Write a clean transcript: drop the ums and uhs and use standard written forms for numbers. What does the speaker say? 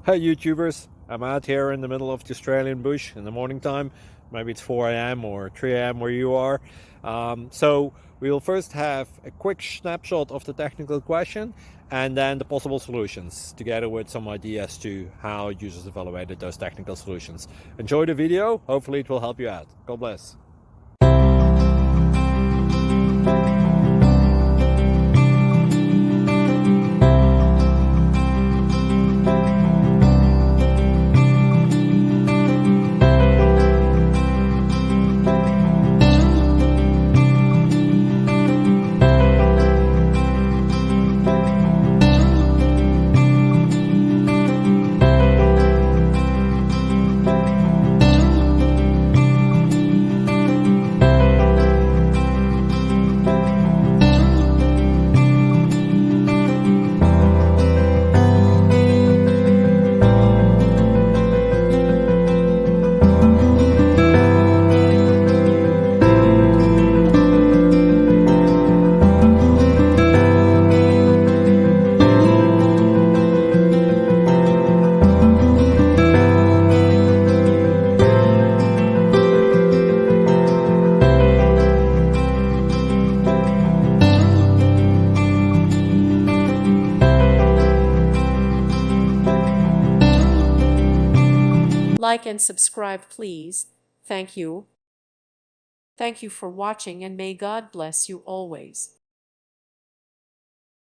Hey YouTubers, I'm out here in the middle of the Australian bush in the morning time. Maybe it's 4 a.m. or 3 a.m. where you are. So we will first have a quick snapshot of the technical question and then the possible solutions, together with some ideas to how users evaluated those technical solutions. Enjoy the video, hopefully it will help you out. God bless. Like and subscribe, please. Thank you. Thank you for watching, and may God bless you always.